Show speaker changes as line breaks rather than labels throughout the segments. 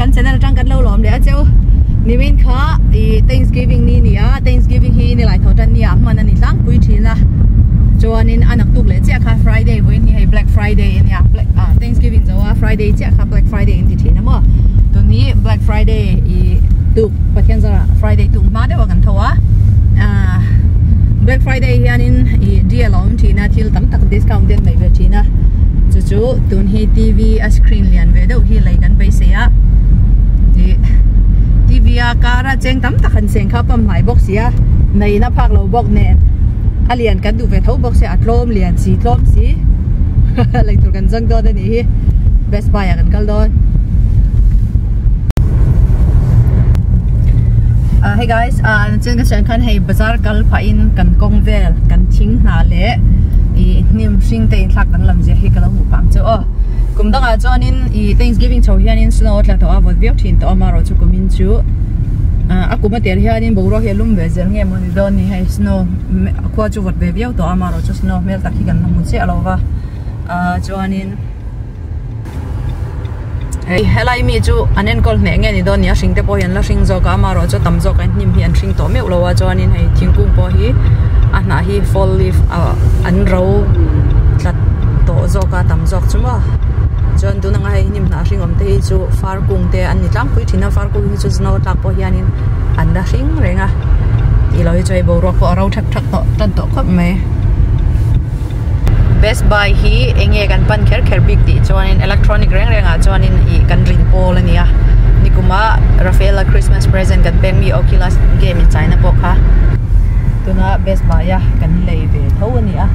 kan channel tang kan lo lom le cheu nimin kha I Thanksgiving ni nia Thanksgiving hi ni lai thotan nia man ani tlang pui thina chuanin anak tuk le che kha Friday voin hi Black Friday nia Thanksgiving zawa Friday che kha Black Friday in ti thina mo to ni Black Friday I tuk pathian zara Friday tuk ma de wa kan thowa Black Friday hianin I deal on thina thil tam tak discount den mai ve thina chu tun hi TV a screen lian ve do hi lai kan bai se ya TV a kara cheng tam tak han seng kha pam mai box ya nei na phak lo box ne alian kan du ve tho box se atlom lian si tlom si lai tur kan jang do da ni hi Best Buy kan kal don hey guys chen ka chen khan hei bazar kal pha in kan kong vel kan thing na le I nim sing te thak kan lam je hi kala mu pam chu kum danga chuanin I Thanksgiving chho hianin snow tla to avot viau thin to amaro chu kumin chu akuma ter hianin boro he lum ve zel nge moni don ni hai snow khwa chu vot ve viau to amaro chu snow mel tak hi kan namu che alova chuanin hey helai mi chu anen kol ne nge ni don ya sing te po hian la sing zo ka amaro chu tam zo kan nim hian sing to meu lo wa chuanin hei thingkung po hi ana hi fall leaf an ro tlat to zo ka tam zok chuma chuan tu nanga hei nim na ring om te chu far kung te an ni tlang pui thina far kung chu snow tak po hianin an da ring renga I loi choi bo ro ko ro thak thak to tan to khop me Best Buy hi enge kan pan kher kher big ti chuanin electronic reng renga chuanin I kan rin pol ania nikuma Rafaela Christmas present kan beng mi Oculus game in China po kha tuna Best Buy ya kan lei ve tho ania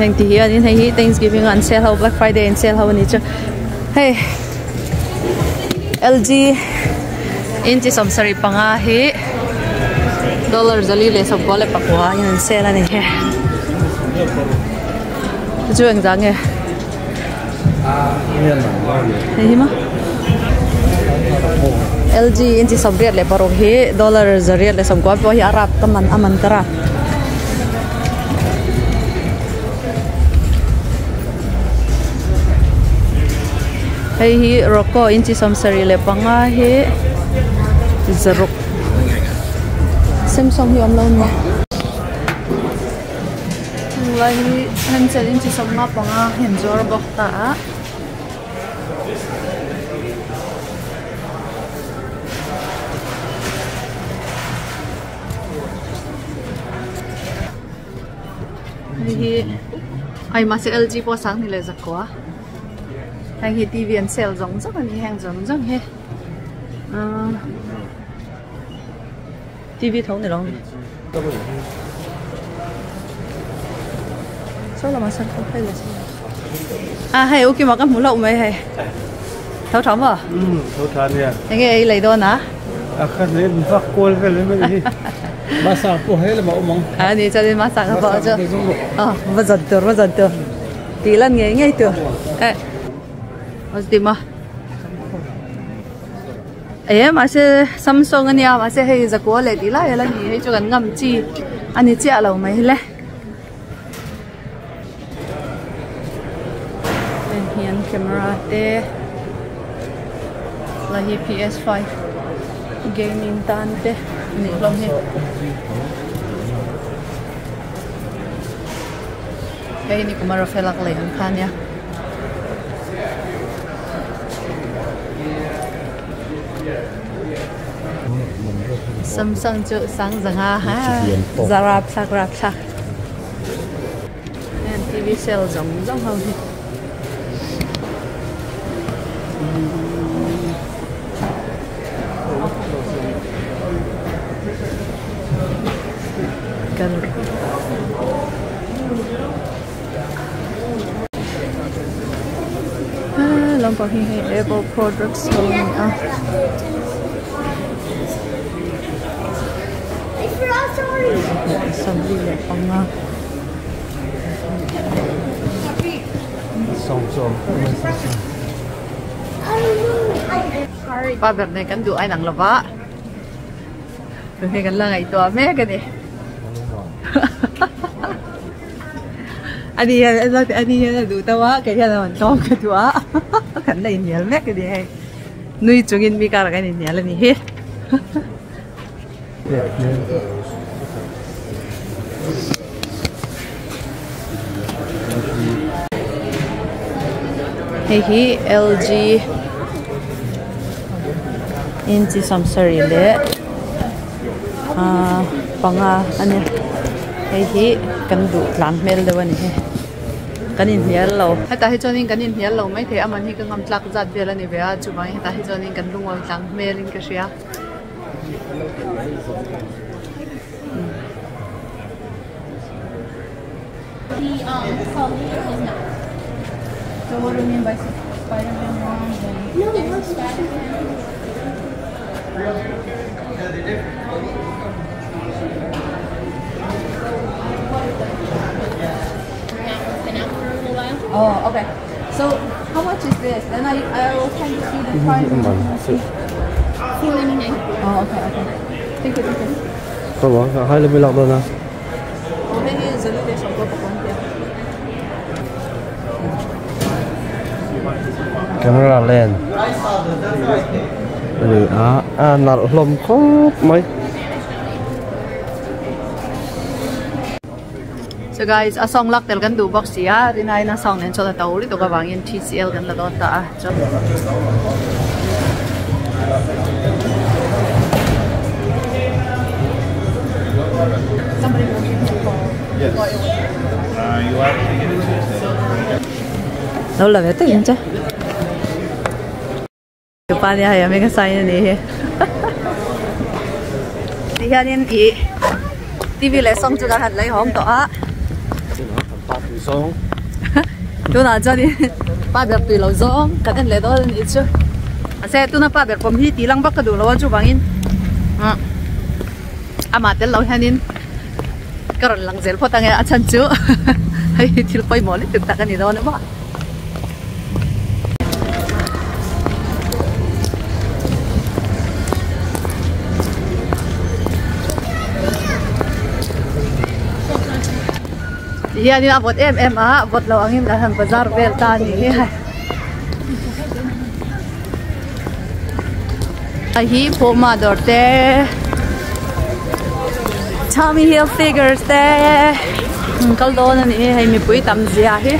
heng ti hian in hei Thanksgiving an sale ho Black Friday and sale ho ani chu hey LG inchi samsari panga hi dollar zali le sab ko le pakwa in sale ani he chu ang jang e hey ma LG inchi sabriat le paro he dollar zariat le sam ko po hi arab kaman aman kara hey hi roko inchi samsari le panga he zaruk Samsung hi omlo ni lai hi handset inchi samma panga hen zor bok ta hi ai ma se LG po sang ni le zakwa hang hi TV and sale zong zong ani hang zong zong he TV thong ni long so là mà sao không thấy là hay ok mà cái mũ lậu mày hay thấu thắm à
thấu thắm nha
anh ấy lấy đâu nè
cái này mình phát cồn cái này mới đi masak po hay là mẫu mong
đi cho đến masak hả vợ chứ bây giờ tưởng tí lần nghe ngay tưởng tìm mà ấy mà sẽ Samsung anh em mà sẽ hay giặc quá lệ tí lại là gì hay cho gần ngầm chi anh ấy chia lẩu mấy lẽ hiện camera te là hi PS5 gaming tan te nỉ lông hi hey ni kumara felak le ang kanya Samsung chu sang zanga ha zarap sak and TV sale zong hau hi gallery lampau hi Apple products sabli le panga
song
pa ber ne kan du ai nang lova kan la ngai to me ka ni anh đủ tao á cái là mình to cái thứ á khẩn này nhiều mét cái gì hay nuôi chúng in mika là cái này nhiều là gì hết Hey, LG into some sorry le panga anya hey kan du tlan mel de wani he kanin hial lo hata he chonin kanin hial lo mai the aman hi ka ngam tlak zat bela ni bea chu mai hata he chonin kan lungol tlang melin ka sia So what do you mean by Spider-Man 1? No, it looks Spider-Man. Oh, okay. So how much is this? Then I will try to see the price. Oh, okay. Thank you.
Không có, hai mươi lăm đô na. Camera lens. Nạt lồng khóc mấy.
So guys, asong lak tel kan du box ya, dinai na song nen chola tawli to ka bangin TCL kan la dota. Somebody looking for. Yes. You are taking it. Đâu là vé tiền chứ? Chụp ba đi hay mấy cái size này. Đi ra đi đi. TV lại xong chưa hẳn lấy hỏng tỏ. Tôi nói cho đi. Ba bẹp tùy lâu giống, cái này lấy đó ít chứ. Xe tôi nói ba bẹp bấm hi tí lăng bắc cái đủ lâu chú bằng in. Mà tên lâu hen in. Cái rồi lăng dễ phô tăng nghe chân chứ. Hay thì phải mỏ lấy thực tại cái này đó nữa mà. Iya ni abot em abot lawangin dahan bazar belta ni hi poma dorte Tommy Hilfiger te kaldo na ni hay mi pui tam zia hi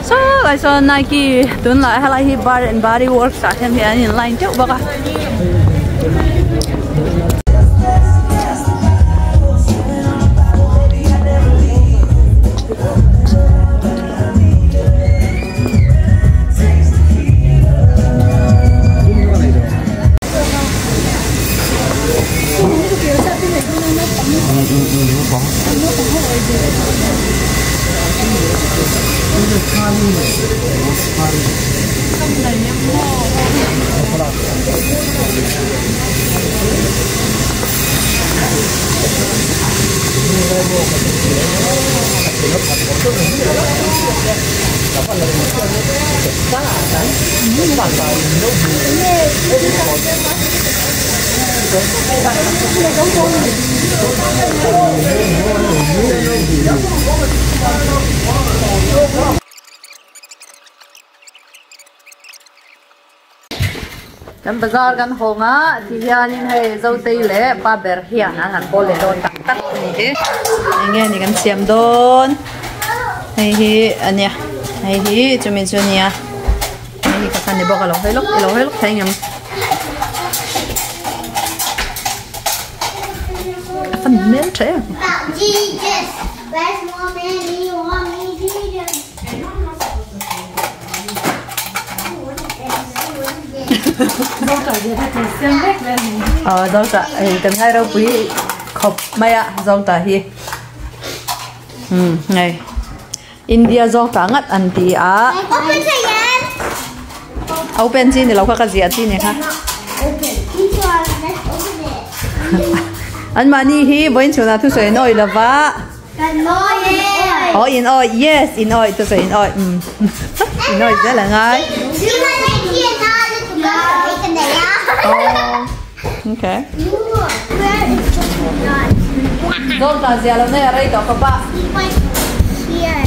so I saw Nike tun la hala hi bar and body works sa hem hi in line chok baka Kan bazar kan honga tihianin hei zo tei le pa ber hian an han bol le don tak tak ni he nge ni kan siam don hei hi ania hei hi chumi chunia hei hi ka kan ni boka lo helok thengam afan men tre Jesus where's mommy you want me Jesus dâu tạ cần hai đâu quý khop mày ạ dâu tạ hi này India dâu tạ ngắt ăn tì á open chi này lâu các gì chi này ha anh mà ni hi bên chỗ nào thu sợi nồi là vả in oil yes in oil thu sợi in oil in oil rất là ngon Oh, okay. Dong ta zia lo ne rai to ka ba.
Here.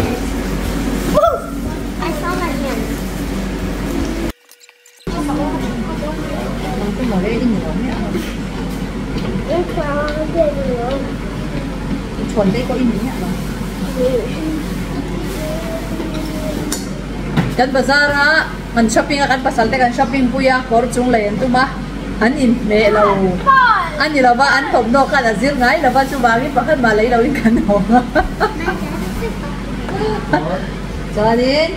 Woo! I saw my hand.
Chuẩn đây có in nhỉ? Kan bazar ha, kan shopping kan pasal te kan shopping puya kor chung len tu ma. An in me lo. An ni lo ba an thom no kan azir ngai lo ba chu ba gi pakhat ma lei lo in kan ho. Cho đến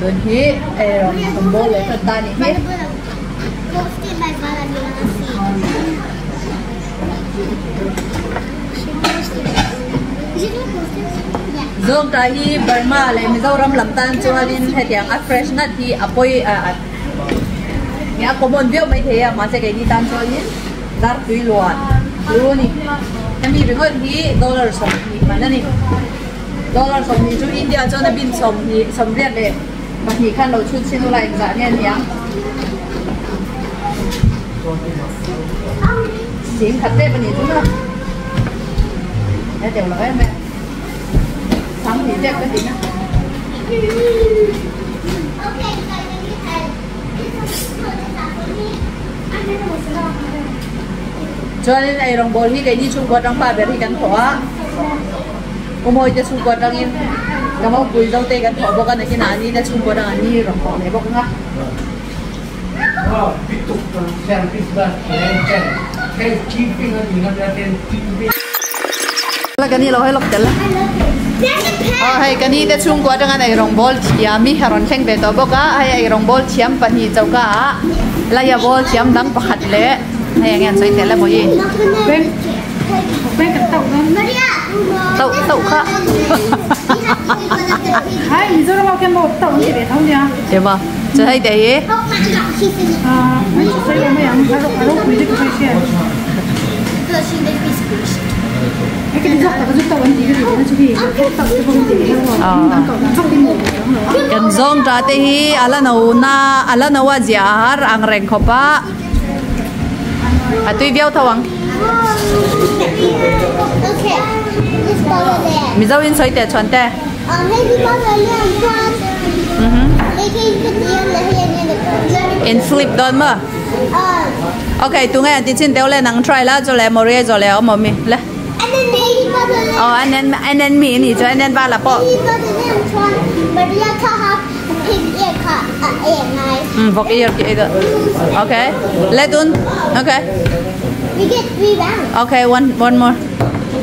Đơn hi không bố lấy thật ta đi hết. Dong ta hi Burma le mi zo ram lam tan cho din he tiang a fresh nut hi apoi ya common view mai the ma se ke ni tan cho yin dar tui luan lu ni mi bi ngon hi dollar som ni ma ni dollar som ni chu India cho na bin som ni som riat le ma hi khan lo chu sin lai za ne niang xin khát tê bên này chúng ta đây đều là cái mẹ sáng thì đẹp cái gì nữa cho nên này đồng bồn khi cái đi chung quanh trong ba bé thì gắn thỏa ông ơi cho chung quanh trong im cảm ơn quý dâu tê gắn thỏa bốc cái này cái nào đi là chung quanh đang đi đồng bồn này bốc ngắt là cái này lo hay lọc chân là hay cái này để chung quanh trong này rong bol chiam mi haron khen về đó bốc á hay rong bol chiam pani châu cả là ya bol chiam đắng bạc lệ hay anh em thấy thế là bao gì bên cái tàu tàu khác
hay mình rất là bao cái một tàu như vậy thôi nha
được không cho hay đấy
mấy cái này mấy anh phải lúc quý cái chuyện cái dọc là cái tàu anh gì cái gì nó chú ý cái tàu cái phong gì
kan zong ra te hi ala no wa ziar ang reng khopa atui viau thawang
Okay, let's go there.
mi zau in soi te chon te
Maybe mother learn one. They can put the other hand in the
in flip don ma okay tu ngai tin chin teo le nang try la cho le moria cho le mo mi le
and then maybe mother learn.
and then mi ni cho and then ba la po
Maybe mother learn one. But you have to have a pig ear cut, ear knife.
vok ear ki do okay le tun okay
We get 3 rounds.
okay one more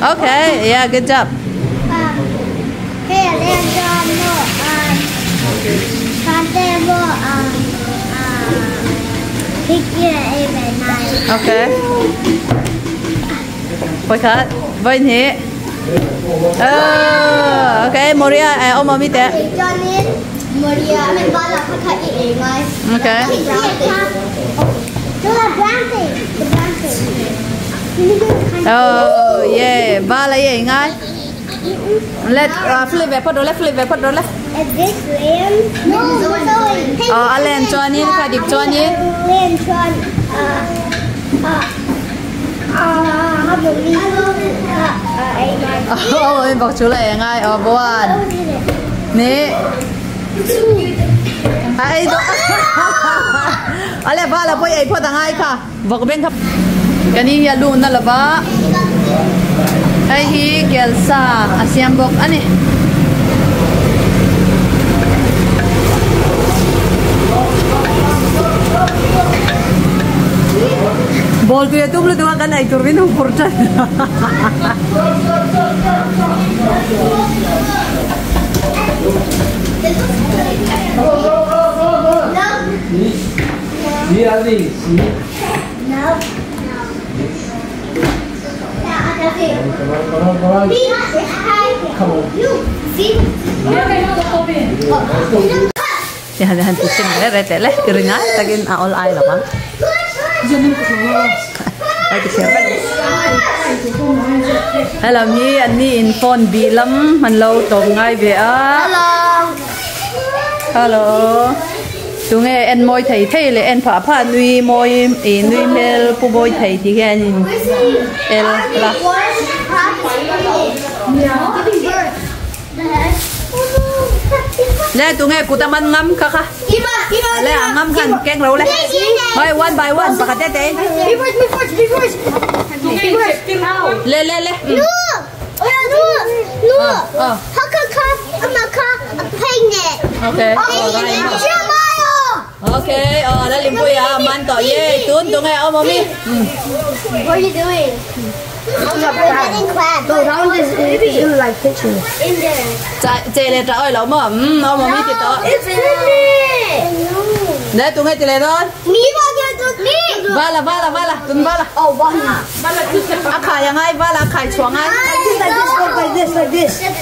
okay yeah good job
Here, there's more. There more. Pig ear, ear knife.
okay voi khát voi nhỉ okay moria ông mami te
Johnny, Maria, and Bala cut ear knife.
okay
The brown thing. The brown thing.
oh yeah ba la ye ngai let flip về phát đồ let flip về phát đồ let
Is this lamb? No, sorry.
Alen cho anh khai điệp cho anh
Lamb John. How do we?
em bảo chú lại ngay buồn nè ai đó ale ba là bôi ai phô tang ai kha vọc bên khắp cái này ya luôn là ba ai hi gelsa asiam bok ani bol tu itu belum tuh kan naik turbin umurnya Jangan pusing retele kirina tagin all eye lah bang. Hello mi anh mi in phone bị lắm mình lâu tồn ngay về á.
Hello.
Hello. tụi nghe en môi thầy là en phá nuôi môi nuôi mel pu môi thầy thì cái nhìn el là lẽ tụi nghe cụ ta ăn ngâm khá lẽ ngâm khăn keng lâu lẽ thôi one by one bạc tết tết lẽ okay okay đã liếm bụi à man tỏi ye tuấn tụi nghe ông mami
What are you doing? We're getting crab.
So that one is in like pictures.
In there.
chạy lên trả ơi lẩu mà ông mami thì đó
It's finished.
đấy tụi nghe thì lên thôi
Me, me.
vala tuấn vala
Oh, one.
à khai yang ai vala khai chuang ai
Like this.
I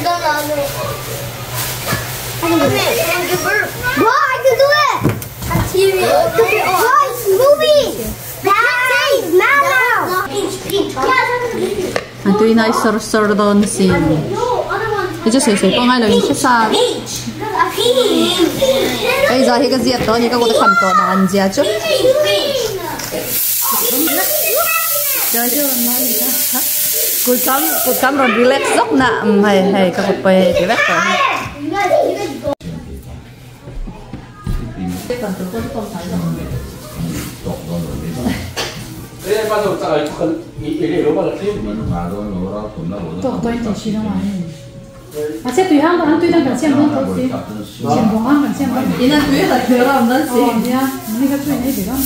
can do it. It's moving.
anh tụi này sờ đòn xin cái chứ sấy con ai là những cái sao bây giờ thì cái gì đó như các cô ta cầm to đàn gì chứ chơi chứ nói gì đó cột cắm rồi relax dốc nè hay các cô phải relax rồi
tôi chỉ suy nó mà à sẽ tùy hang anh tùy đang xem không có gì xem bóng hang xem không
ý là tùy là thừa lòng đó gì
nha mình cái chuyện này thì không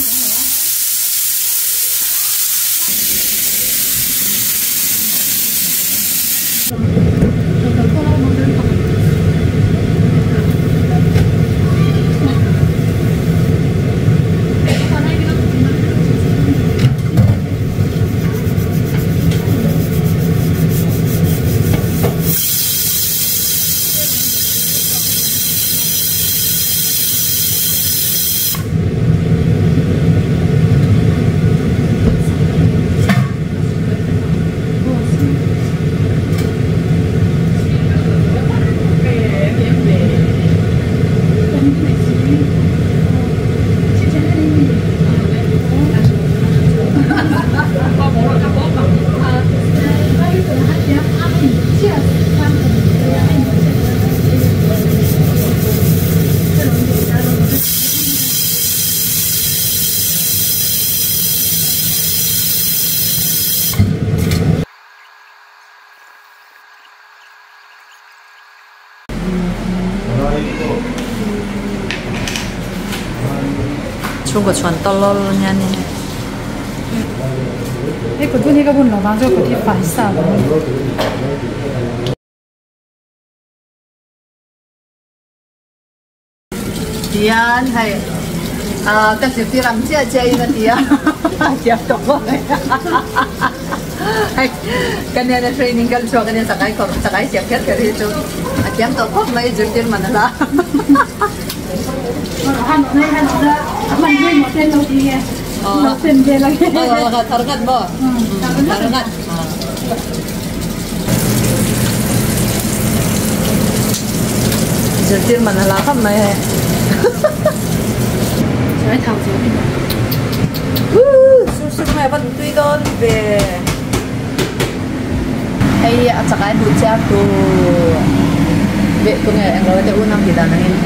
chung của chuẩn to lo nha nè
cái của tôi thì cái buồn là bao giờ có thể phải sao
Diyan hay kasi tirang siya na diyan siya to ko ay kanya na training kan so kanya sakay siya kaya dito at yan to ko may jurtir manala
han da man vui một tên đâu thì một tên về lại
tarangat mo tarangat jurtir manala ka may
phải thảo gì
susu may vẫn tuy đón về hay at saka ay butya to be to nga ang lawat yung unang kita na yun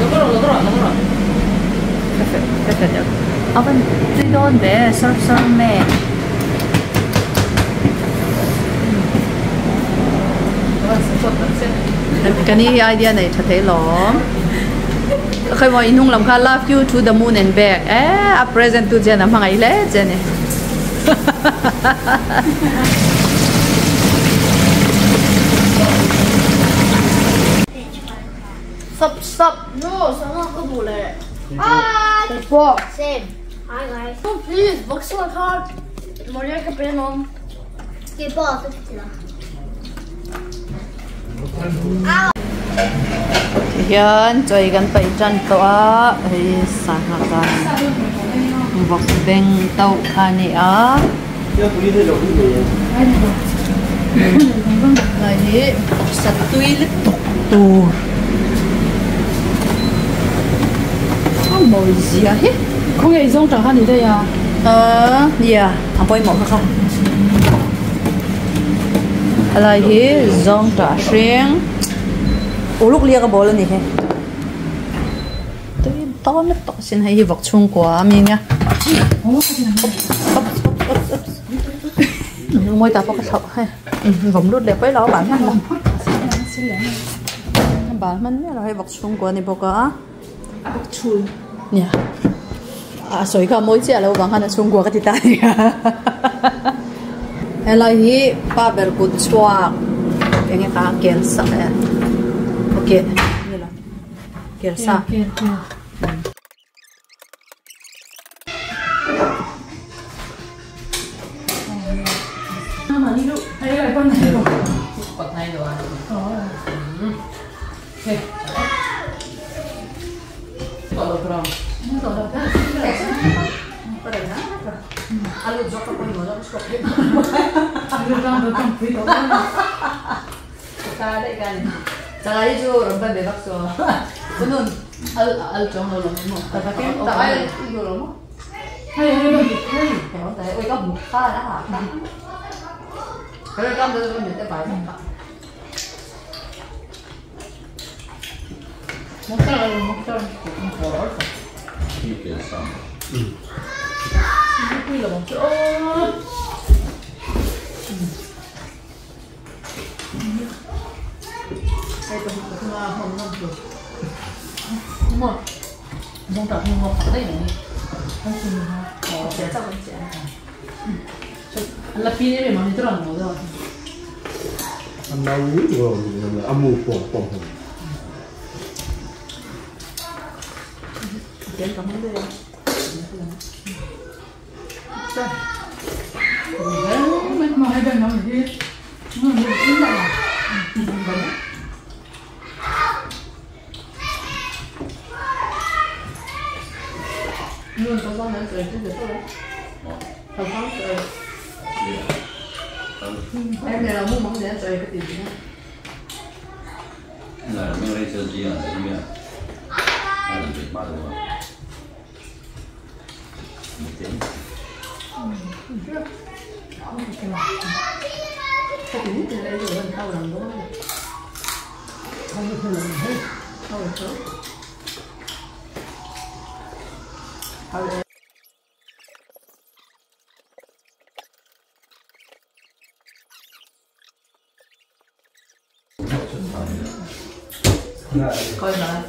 perfect apan tuy đón về sir me kani idea này thật thấy lắm khai mà inung làm khai love you to the moon and back a present to Jen ang mga ile Jen
Stop. No, someone go bullet. Ah, same. Hi guys. Oh, please, box so hard. Maria ka penom. Ke boss sila.
yan choy gan pai chan to a ai sana kan vok beng tau ani a ngai ni satui le tok tu ang mo gì à hết
không hề giống chẳng hạn gì đây à
yeah anh bôi một không là hi giống trả riêng ủ lúc lia cái bộ lên đi thế tôi to nhất to xin hay vật chung của mình nha môi ta có cái sọc hay vòng đốt đẹp với đó bản thân bản mình là hay vật chung của này bộ có
vật chui
nè à soi cả mỗi chiếc là bằng hàng chung của cái tita này là hi ba bel cút chua cái nghe cả kel sa ok như là kel sa
mà đi đâu hay là con này rồi
còn thay rồi
ok
còn được không
rồi đâu thế
có đấy hả alo cho các con nó sọc hết
rồi đang được trong quý đó
ta đây cái này cho rồi bên để bắt rồi betul al trong nó luôn ta cái ta ai itu rồi
hay hay đâu hay
kéo tay ôi có một pha đã hả cái con tôi mình sẽ phải
một cái
Ikel sama.
quy là một chỗ
đây tôi không không được
đúng rồi không tập nhưng mà phải đấy này không chừng
họ sẽ trong sẽ
alla fine mi monitorano rồi
Ăn đâu rồi âm mưu của
kiếm cảm ơn đây
mình mà hay bên nó thì nó cũng là
luôn có con nữa rồi chứ được thôi không có rồi em này là mua món gì ăn rồi cái gì nữa
Này là mấy cái gì à? Cái gì à? Hai lần ba lần rồi. Một tiếng.
cái gì thì đây rồi mình thâu lần đúng không không được lần hết thâu được thôi coi là